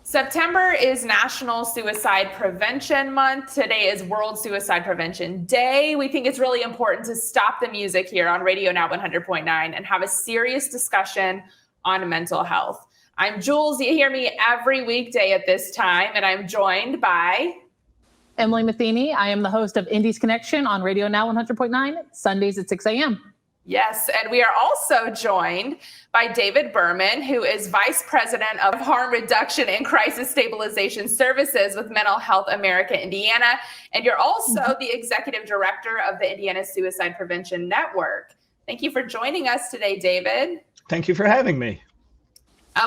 September is National Suicide Prevention Month. Today is World Suicide Prevention Day. We think it's really important to stop the music here on Radio Now 100.9 and have a serious discussion on mental health. I'm Jules. You hear me every weekday at this time, and I'm joined by Emily Matheny. I am the host of Indies Connection on Radio Now 100.9, Sundays at 6 a.m. Yes, and we are also joined by David Berman, who is Vice President of Harm Reduction and Crisis Stabilization Services with Mental Health America Indiana. And you're also the Executive Director of the Indiana Suicide Prevention Network. Thank you for joining us today, David. Thank you for having me.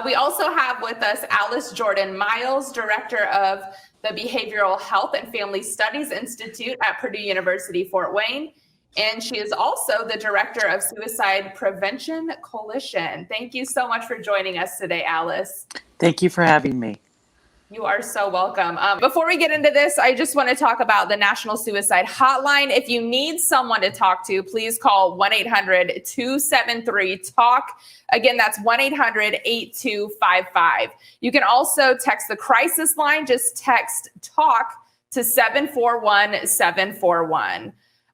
We also have with us Alice Jordan Miles, Director of the Behavioral Health and Family Studies Institute at Purdue University, Fort Wayne. And she is also the director of Suicide Prevention Coalition. Thank you so much for joining us today, Alice. Thank you for having me. You are so welcome. Before we get into this, I just want to talk about the National Suicide Hotline. If you need someone to talk to, please call 1-800-273-TALK. Again, that's 1-800-8255. You can also text the crisis line. Just text TALK to 741-741.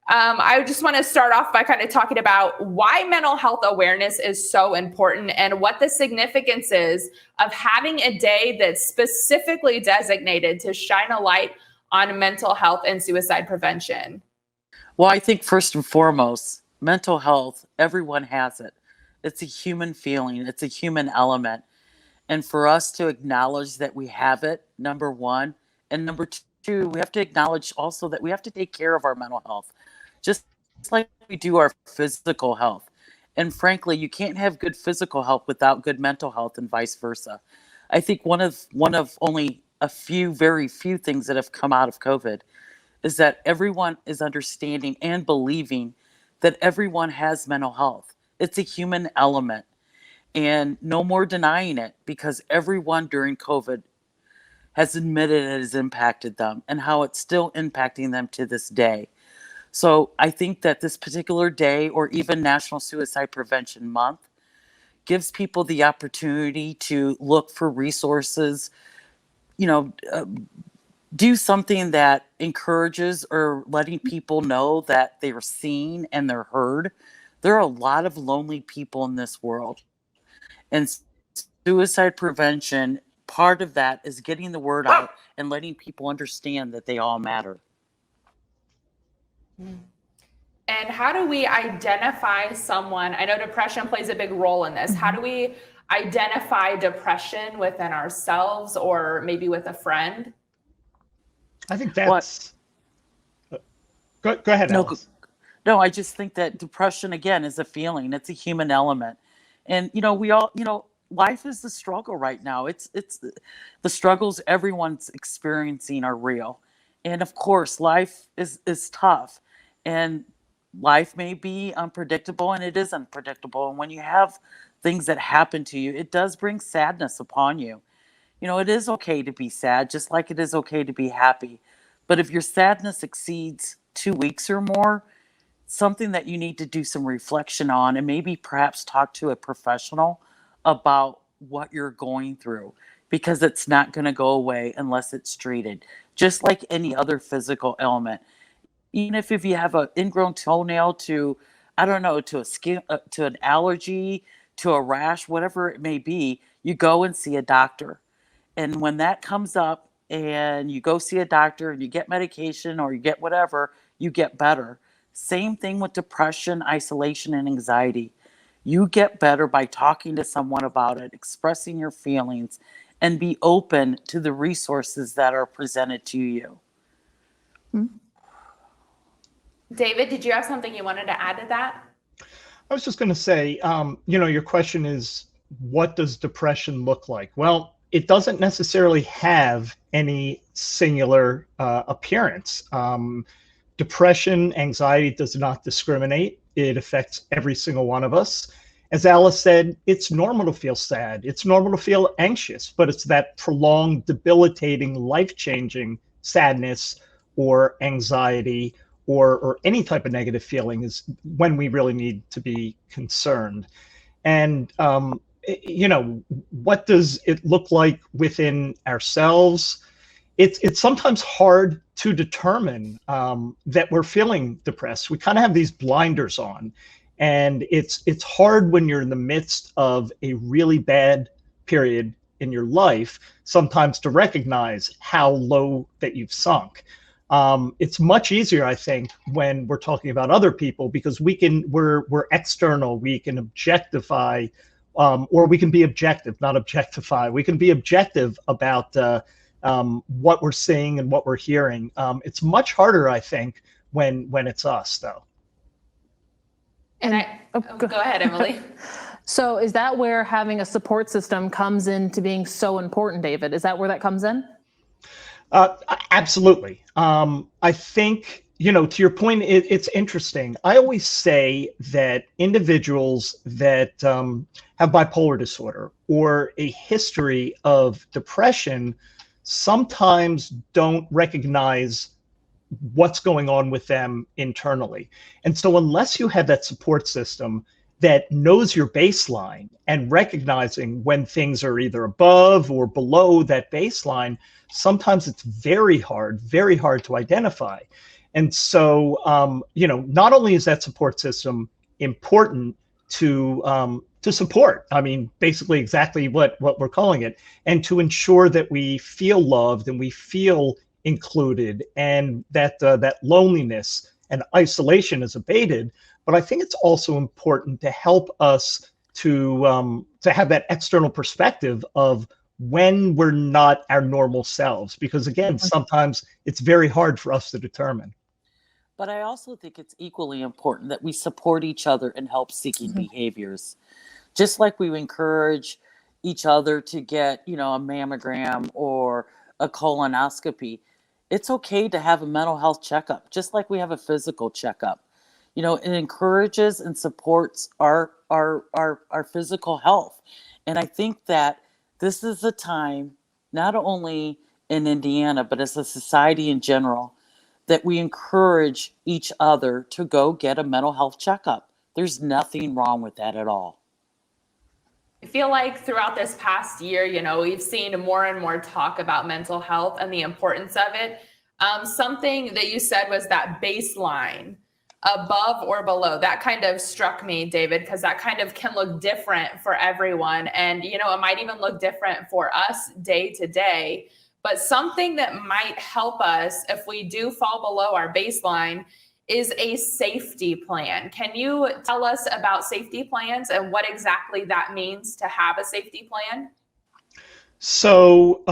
I just want to start off by kind of talking about why mental health awareness is so important and what the significance is of having a day that's specifically designated to shine a light on mental health and suicide prevention. Well, I think first and foremost, mental health, everyone has it. It's a human feeling. It's a human element. And for us to acknowledge that we have it, number one, and number two, we have to acknowledge also that we have to take care of our mental health. Just like we do our physical health. And frankly, you can't have good physical health without good mental health and vice versa. I think one of only a few, very few things that have come out of COVID is that everyone is understanding and believing that everyone has mental health. It's a human element and no more denying it, because everyone during COVID has admitted it has impacted them and how it's still impacting them to this day. So I think that this particular day, or even National Suicide Prevention Month, gives people the opportunity to look for resources, do something that encourages or letting people know that they're seen and they're heard. There are a lot of lonely people in this world. And suicide prevention, part of that is getting the word out and letting people understand that they all matter. And how do we identify someone? I know depression plays a big role in this. How do we identify depression within ourselves or maybe with a friend? I think that's... Go ahead, Alice. No, I just think that depression, again, is a feeling. It's a human element. And, we all, life is the struggle right now. It's the struggles everyone's experiencing are real. And of course, life is tough. And life may be unpredictable, and it is unpredictable. And when you have things that happen to you, it does bring sadness upon you. It is okay to be sad, just like it is okay to be happy. But if your sadness exceeds 2 weeks or more, something that you need to do some reflection on, and maybe perhaps talk to a professional about what you're going through, because it's not going to go away unless it's treated, just like any other physical ailment. Even if you have an ingrown toenail to a skin, to an allergy, to a rash, whatever it may be, you go and see a doctor. And when that comes up and you go see a doctor and you get medication or you get whatever, you get better. Same thing with depression, isolation, and anxiety. You get better by talking to someone about it, expressing your feelings, and be open to the resources that are presented to you. David, did you have something you wanted to add to that? I was just going to say, your question is, what does depression look like? Well, it doesn't necessarily have any singular appearance. Depression, anxiety does not discriminate. It affects every single one of us. As Alice said, it's normal to feel sad. It's normal to feel anxious, but it's that prolonged, debilitating, life-changing sadness or anxiety or any type of negative feeling is when we really need to be concerned. And what does it look like within ourselves? It's sometimes hard to determine that we're feeling depressed. We kind of have these blinders on, and it's hard when you're in the midst of a really bad period in your life sometimes to recognize how low that you've sunk. It's much easier, I think, when we're talking about other people, because we're external. We can objectify, or we can be objective, not objectify. We can be objective about what we're seeing and what we're hearing. It's much harder, I think, when it's us, though. And go ahead, Emily. So is that where having a support system comes into being so important, David? Is that where that comes in? Absolutely. I think, to your point, it's interesting. I always say that individuals that have bipolar disorder or a history of depression sometimes don't recognize what's going on with them internally. And so unless you have that support system that knows your baseline and recognizing when things are either above or below that baseline, sometimes it's very hard to identify. And so, not only is that support system important to support, I mean, basically exactly what we're calling it, and to ensure that we feel loved and we feel included, and that that loneliness and isolation is abated. But I think it's also important to help us to have that external perspective of when we're not our normal selves, because again, sometimes it's very hard for us to determine. But I also think it's equally important that we support each other in help-seeking behaviors. Just like we encourage each other to get, a mammogram or a colonoscopy, it's okay to have a mental health checkup, just like we have a physical checkup. It encourages and supports our physical health. And I think that this is a time, not only in Indiana, but as a society in general, that we encourage each other to go get a mental health checkup. There's nothing wrong with that at all. I feel like throughout this past year, we've seen more and more talk about mental health and the importance of it. Something that you said was that baseline, above or below. That kind of struck me, David, because that kind of can look different for everyone. And, it might even look different for us day to day. But something that might help us if we do fall below our baseline is a safety plan. Can you tell us about safety plans and what exactly that means to have a safety plan? So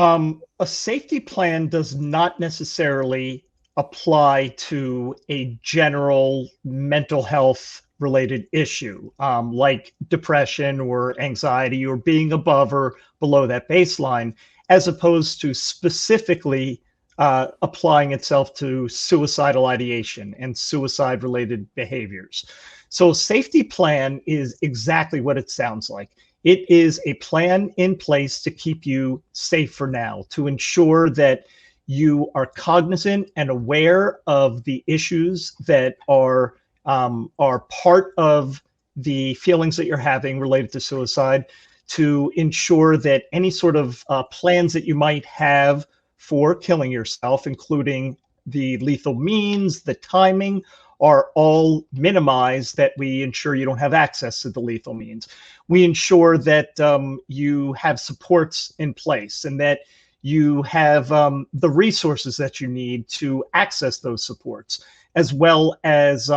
a safety plan does not necessarily apply to a general mental health related issue, like depression or anxiety or being above or below that baseline, as opposed to specifically applying itself to suicidal ideation and suicide related behaviors. So a safety plan is exactly what it sounds like. It is a plan in place to keep you safe for now, to ensure that you are cognizant and aware of the issues that are part of the feelings that you're having related to suicide, to ensure that any sort of plans that you might have for killing yourself, including the lethal means, the timing, are all minimized, that we ensure you don't have access to the lethal means. We ensure that you have supports in place and that you have the resources that you need to access those supports, as well as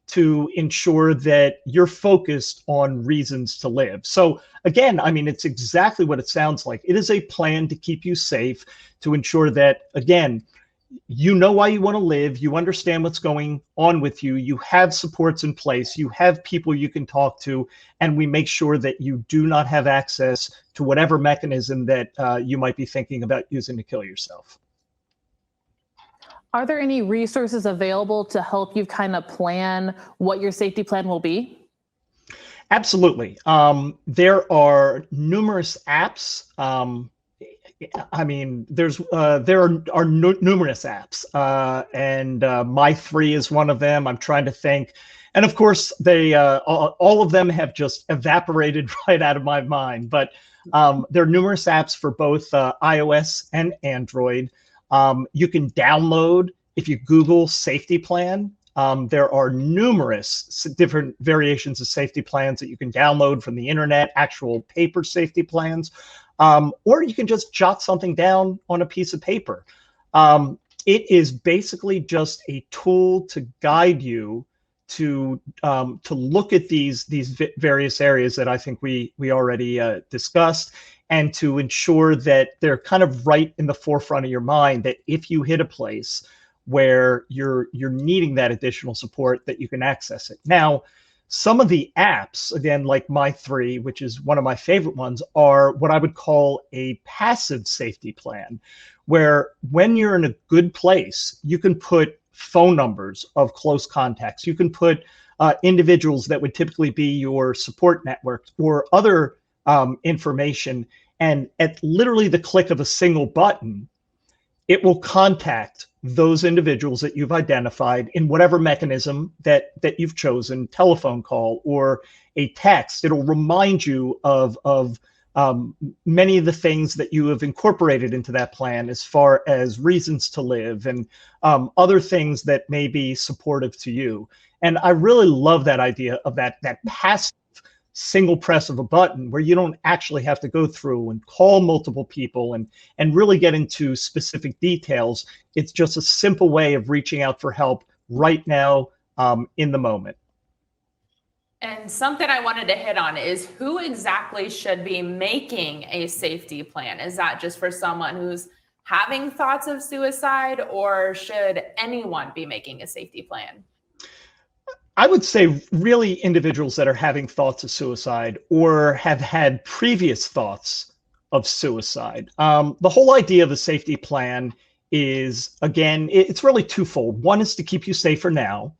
to ensure that you're focused on reasons to live. So again, I mean, it's exactly what it sounds like. It is a plan to keep you safe, to ensure that, again, you know why you want to live, you understand what's going on with you, you have supports in place, you have people you can talk to, and we make sure that you do not have access to whatever mechanism that you might be thinking about using to kill yourself. Are there any resources available to help you kind of plan what your safety plan will be? Absolutely. There are numerous apps. I mean, there are numerous apps, and My3 is one of them. I'm trying to think. And of course, they all of them have just evaporated right out of my mind. But there are numerous apps for both iOS and Android. You can download, if you Google safety plan, there are numerous different variations of safety plans that you can download from the internet, actual paper safety plans, or you can just jot something down on a piece of paper. It is basically just a tool to guide you to look at these various areas that I think we already discussed, and to ensure that they're kind of right in the forefront of your mind, that if you hit a place where you're needing that additional support, that you can access it. Now, some of the apps, again, like My3, which is one of my favorite ones, are what I would call a passive safety plan, where when you're in a good place, you can put phone numbers of close contacts. You can put individuals that would typically be your support network or other information. And at literally the click of a single button, it will contact those individuals that you've identified in whatever mechanism that you've chosen, telephone call or a text. It'll remind you of many of the things that you have incorporated into that plan, as far as reasons to live and other things that may be supportive to you. And I really love that idea of that passive single press of a button, where you don't actually have to go through and call multiple people and really get into specific details. It's just a simple way of reaching out for help right now, in the moment. And something I wanted to hit on is, who exactly should be making a safety plan? Is that just for someone who's having thoughts of suicide, or should anyone be making a safety plan? I would say really individuals that are having thoughts of suicide or have had previous thoughts of suicide. The whole idea of a safety plan is, again, it's really twofold. One is to keep you safer now,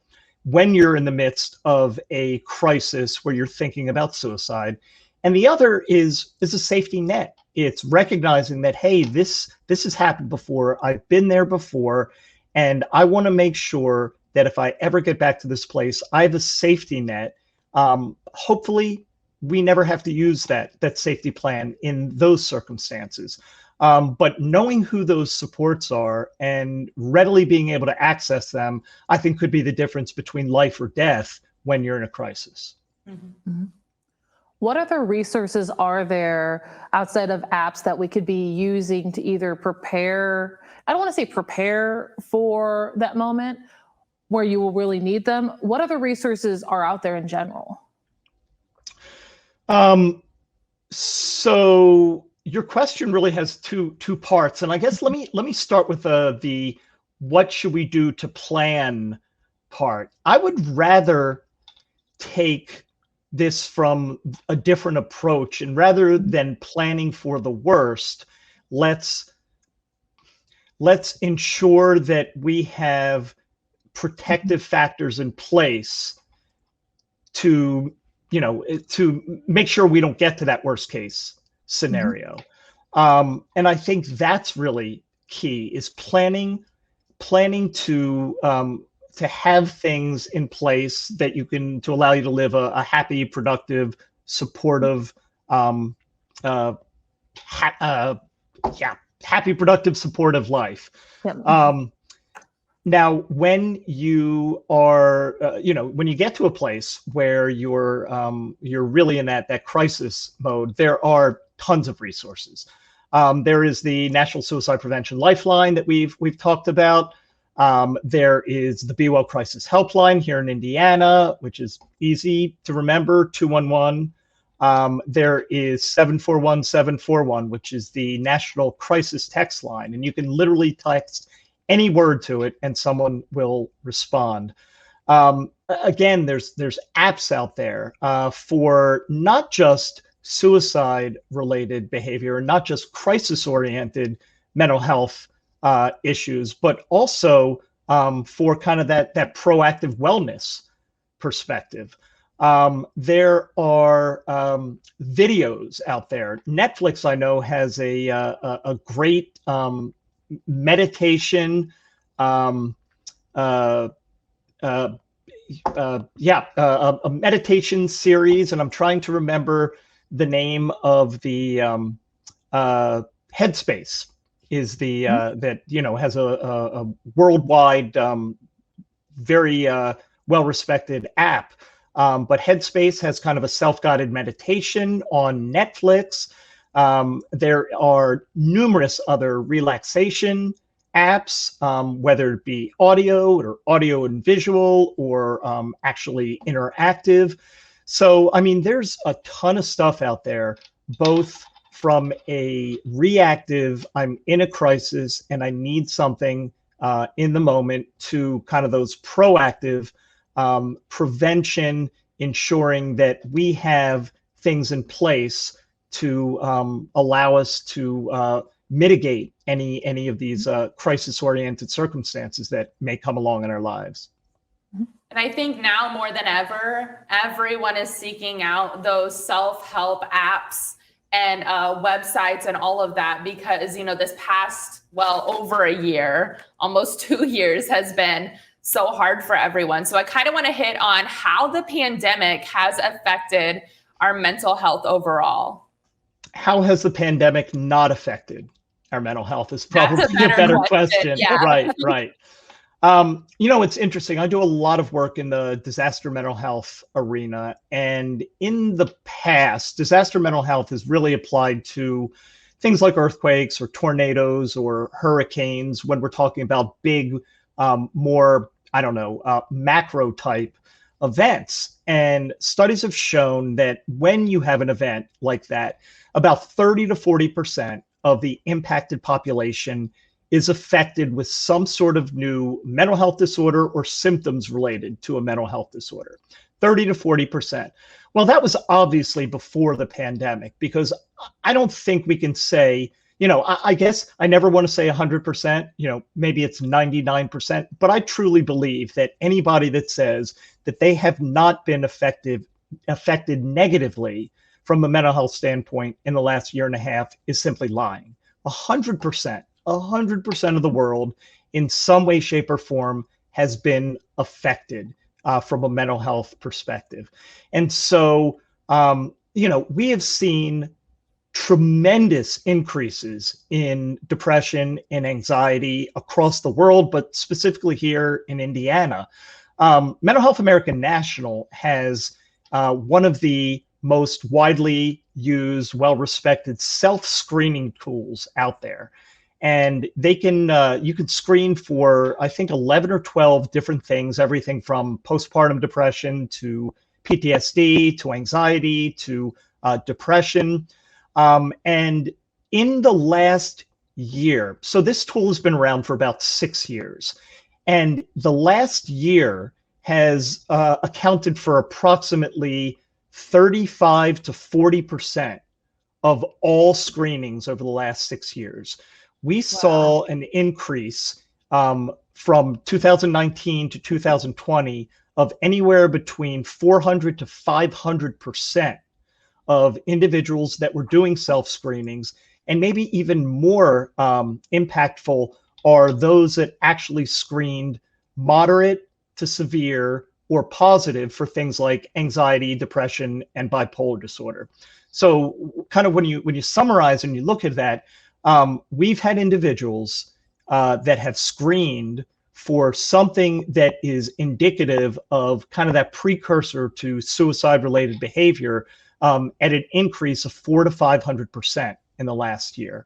when you're in the midst of a crisis where you're thinking about suicide. And the other is a safety net. It's recognizing that, hey, this has happened before. I've been there before, and I want to make sure that if I ever get back to this place, I have a safety net. Hopefully, we never have to use that safety plan in those circumstances. But knowing who those supports are and readily being able to access them, I think could be the difference between life or death when you're in a crisis. Mm-hmm. Mm-hmm. What other resources are there outside of apps that we could be using to either prepare, I don't want to say prepare for that moment where you will really need them? What other resources are out there in general? So your question really has two parts, and I guess let me start with the what should we do to plan part. I would rather take this from a different approach, and rather than planning for the worst, let's ensure that we have protective factors in place to make sure we don't get to that worst case scenario. And I think that's really key, is planning to have things in place that you can, to allow you to live a happy, productive, supportive, happy, productive, supportive life. Yep. Now, when you are, when you get to a place where you're really in that crisis mode, there are tons of resources. There is the National Suicide Prevention Lifeline that we've talked about. There is the Be Well Crisis Helpline here in Indiana, which is easy to remember, 211. There is 741-741, which is the National Crisis Text Line, and you can literally text any word to it and someone will respond. Again, there's apps out there for not just suicide-related behavior, and not just crisis-oriented mental health issues, but also for kind of that proactive wellness perspective. There are videos out there. Netflix, I know, has a great meditation a meditation series, and I'm trying to remember the name of the Headspace is the that has a worldwide very well-respected app. But Headspace has kind of a self-guided meditation on Netflix. There are numerous other relaxation apps, whether it be audio or audio and visual or actually interactive. So, I mean, there's a ton of stuff out there, both from a reactive, I'm in a crisis and I need something in the moment, to kind of those proactive prevention, ensuring that we have things in place to allow us to mitigate any of these crisis-oriented circumstances that may come along in our lives. And I think now more than ever, everyone is seeking out those self-help apps and websites and all of that, because, this past, over a year, almost 2 years, has been so hard for everyone. So I kind of want to hit on how the pandemic has affected our mental health overall. How has the pandemic not affected our mental health is probably a better question. Yeah. Right. It's interesting. I do a lot of work in the disaster mental health arena. And in the past, disaster mental health is really applied to things like earthquakes or tornadoes or hurricanes, when we're talking about big, more, macro type events. And studies have shown that when you have an event like that, about 30 to 40% of the impacted population is affected with some sort of new mental health disorder or symptoms related to a mental health disorder. 30 to 40%. Well, that was obviously before the pandemic, because I don't think we can say, I guess I never want to say 100%, maybe it's 99%, but I truly believe that anybody that says that they have not been affected negatively from a mental health standpoint in the last year and a half is simply lying. 100% of the world in some way, shape, or form has been affected from a mental health perspective. And so, we have seen tremendous increases in depression and anxiety across the world, but specifically here in Indiana. Mental Health American National has one of the most widely used, well-respected self-screening tools out there. And they can, you could screen for, I think, 11 or 12 different things, everything from postpartum depression to PTSD to anxiety to depression. And in the last year, so this tool has been around for about 6 years, and the last year has accounted for approximately 35 to 40% of all screenings over the last 6 years. We saw an increase from 2019 to 2020 of anywhere between 400 to 500% of individuals that were doing self-screenings. And maybe even more impactful are those that actually screened moderate to severe or positive for things like anxiety, depression, and bipolar disorder. So kind of when you summarize and you look at that, we've had individuals that have screened for something that is indicative of kind of that precursor to suicide-related behavior at an increase of 400 to 500% in the last year.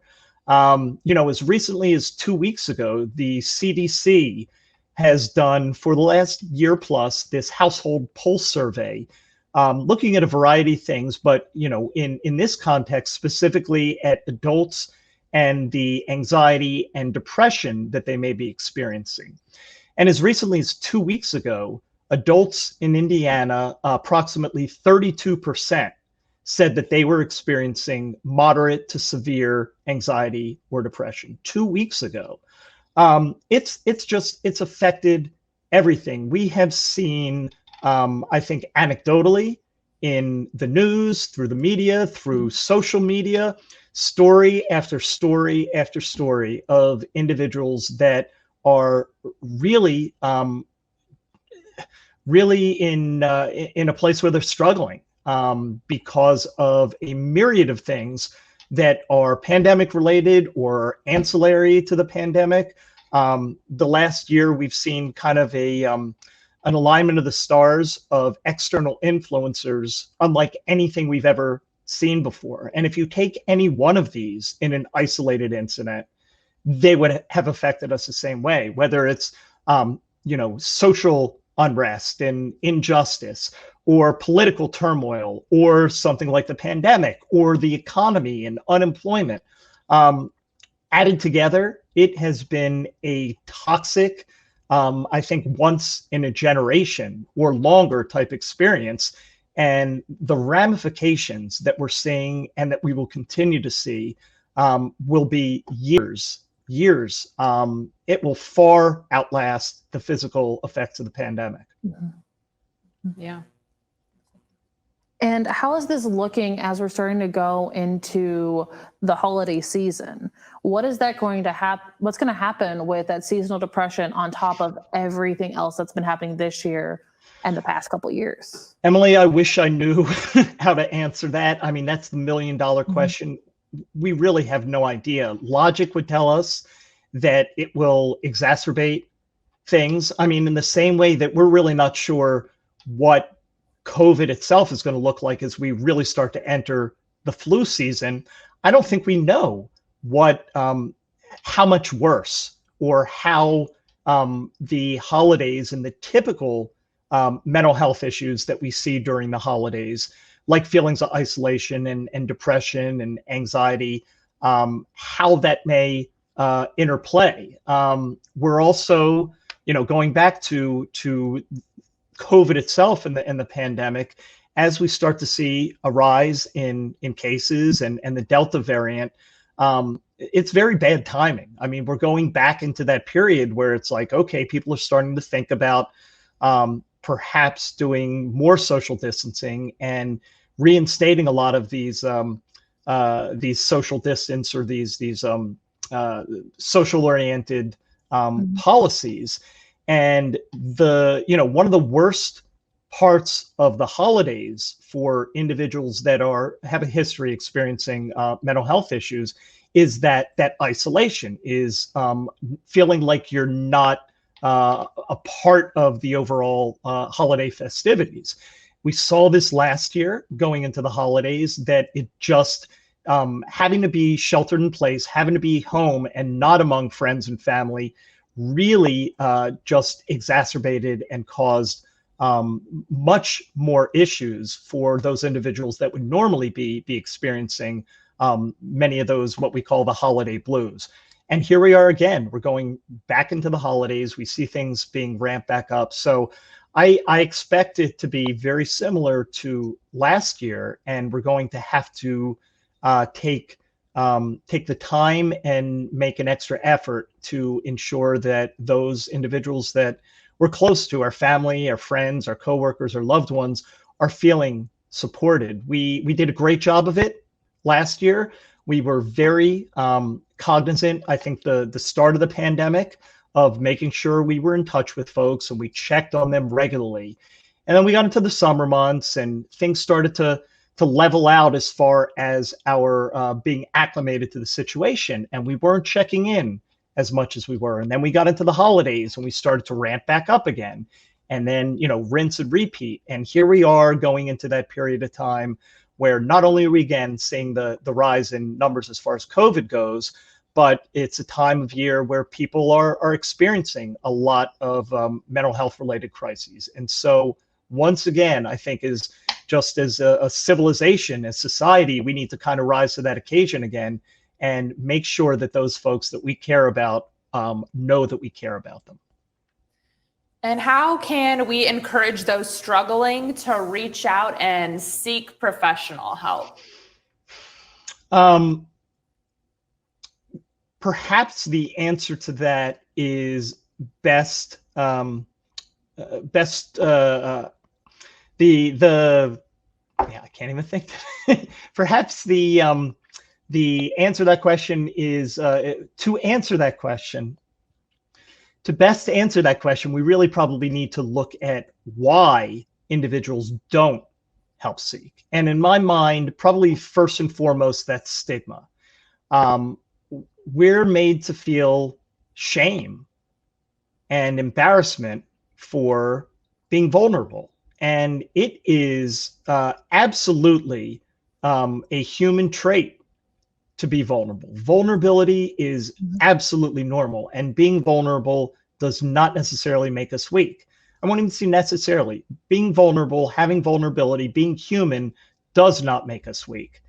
As recently as 2 weeks ago, the CDC has done, for the last year plus, this household pulse survey, looking at a variety of things, but in this context, specifically at adults and the anxiety and depression that they may be experiencing. And as recently as 2 weeks ago, adults in Indiana, approximately 32%, said that they were experiencing moderate to severe anxiety or depression 2 weeks ago. It's affected everything. We have seen, I think, anecdotally in the news, through the media, through social media, story after story after story of individuals that are really really in a place where they're struggling because of a myriad of things that are pandemic related or ancillary to the pandemic. The last year, we've seen kind of an alignment of the stars of external influencers unlike anything we've ever seen before. And if you take any one of these in an isolated incident, they would have affected us the same way, whether it's, social unrest and injustice, or political turmoil, or something like the pandemic, or the economy and unemployment. Added together, it has been a toxic, I think, once in a generation or longer type experience. And the ramifications that we're seeing and that we will continue to see will be years. It will far outlast the physical effects of the pandemic. Yeah. And how is this looking as we're starting to go into the holiday season? What is that going to happen? What's going to happen with that seasonal depression on top of everything else that's been happening this year and the past couple of years? Emily, I wish I knew how to answer that. I mean, that's the $1 million question. We really have no idea. Logic would tell us that it will exacerbate things. I mean, in the same way that we're really not sure what COVID itself is going to look like as we really start to enter the flu season, I don't think we know what, how much worse, or how the holidays and the typical mental health issues that we see during the holidays, like feelings of isolation and depression and anxiety, how that may interplay. We're also, going back to COVID itself and the pandemic, as we start to see a rise in cases and the Delta variant, it's very bad timing. I mean, we're going back into that period where it's like, okay, people are starting to think about perhaps doing more social distancing and reinstating a lot of these social distance or these social oriented policies. And one of the worst parts of the holidays for individuals that have a history experiencing mental health issues is that isolation, is feeling like you're not a part of the overall holiday festivities. We saw this last year going into the holidays, that it just having to be sheltered in place, having to be home and not among friends and family, really just exacerbated and caused much more issues for those individuals that would normally be experiencing many of those, what we call the holiday blues. And here we are again, we're going back into the holidays. We see things being ramped back up. So I expect it to be very similar to last year, and we're going to have to take the time and make an extra effort to ensure that those individuals that we're close to, our family, our friends, our coworkers, our loved ones, are feeling supported. We did a great job of it last year. We were very cognizant, I think, the start of the pandemic, of making sure we were in touch with folks and we checked on them regularly. And then we got into the summer months and things started to level out as far as our being acclimated to the situation. And we weren't checking in as much as we were. And then we got into the holidays and we started to ramp back up again. And then, rinse and repeat. And here we are going into that period of time where not only are we again seeing the rise in numbers as far as COVID goes, but it's a time of year where people are experiencing a lot of mental health related crises. And so once again, I think is just as a civilization, as society, we need to kind of rise to that occasion again and make sure that those folks that we care about know that we care about them. And how can we encourage those struggling to reach out and seek professional help? Perhaps the answer to that is best I can't even think. Perhaps the answer to that question is to answer that question, to best answer that question, we really probably need to look at why individuals don't help seek. And in my mind, probably first and foremost, that's stigma. We're made to feel shame and embarrassment for being vulnerable. And it is absolutely a human trait to be vulnerable. Vulnerability is absolutely normal, and being vulnerable does not necessarily make us weak. I won't even say necessarily. Being vulnerable, having vulnerability, being human does not make us weak.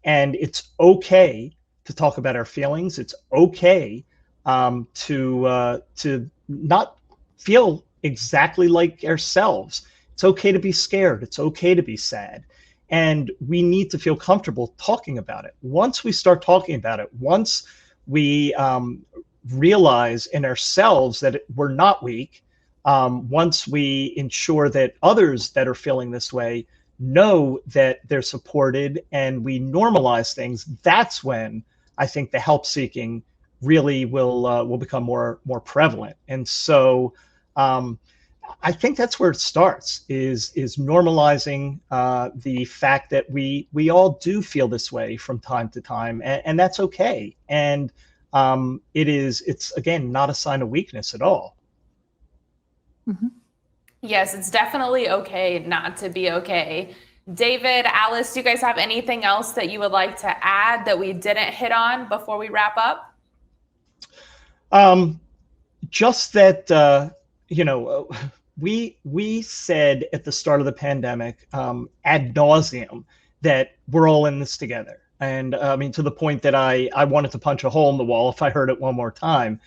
And it's okay to talk about our feelings. It's okay to not feel exactly like ourselves. It's okay to be scared. It's okay to be sad. And we need to feel comfortable talking about it. Once we start talking about it, once we realize in ourselves that we're not weak, once we ensure that others that are feeling this way know that they're supported and we normalize things, that's when I think the help seeking really will become more prevalent. And so I think that's where it starts, is normalizing the fact that we all do feel this way from time to time, and that's okay. And it's again not a sign of weakness at all. Mm-hmm. Yes, it's definitely okay not to be okay. David, Alice, do you guys have anything else that you would like to add that we didn't hit on before we wrap up? Just that we said at the start of the pandemic ad nauseum that we're all in this together. And I mean, to the point that I wanted to punch a hole in the wall if I heard it one more time.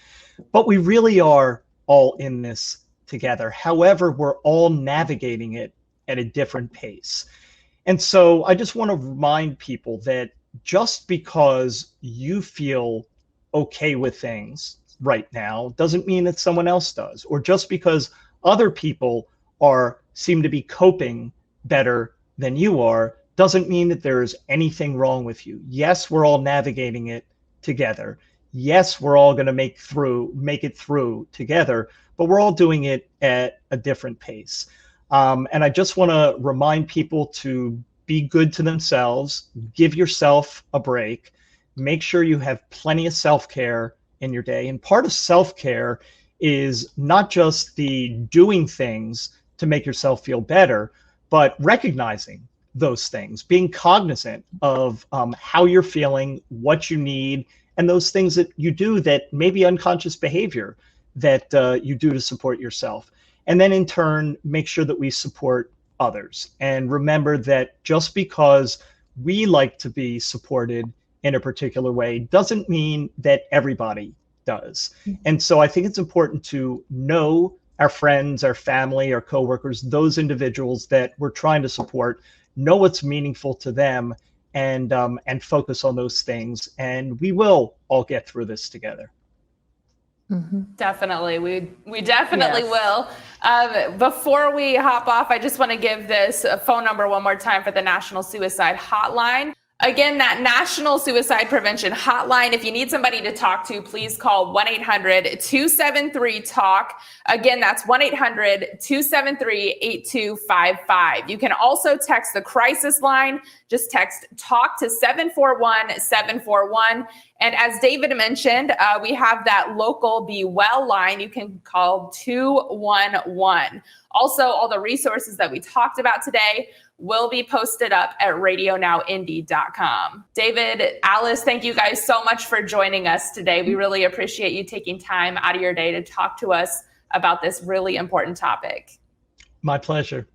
But we really are all in this together. However, we're all navigating it at a different pace. And so I just want to remind people that just because you feel okay with things right now doesn't mean that someone else does, or just because other people seem to be coping better than you are doesn't mean that there's anything wrong with you. Yes, we're all navigating it together. Yes, we're all going to make it through together, but we're all doing it at a different pace. And I just want to remind people to be good to themselves, give yourself a break, make sure you have plenty of self-care in your day. And part of self-care is not just the doing things to make yourself feel better, but recognizing those things, being cognizant of how you're feeling, what you need, and those things that you do that may be unconscious behavior that you do to support yourself. And then in turn, make sure that we support others. And remember that just because we like to be supported in a particular way doesn't mean that everybody does. And so I think it's important to know our friends, our family, our coworkers, those individuals that we're trying to support, know what's meaningful to them, and focus on those things. And we will all get through this together. Mm-hmm. Definitely. We definitely will. Before we hop off, I just want to give this phone number one more time for the National Suicide Hotline. Again, that National Suicide Prevention Hotline, if you need somebody to talk to, please call 1-800-273-TALK. Again, that's 1-800-273-8255. You can also text the crisis line. Just text TALK to 741-741. And as David mentioned, we have that local Be Well line. You can call 211. Also, all the resources that we talked about today will be posted up at RadioNowIndy.com. David, Alice, thank you guys so much for joining us today. We really appreciate you taking time out of your day to talk to us about this really important topic. My pleasure.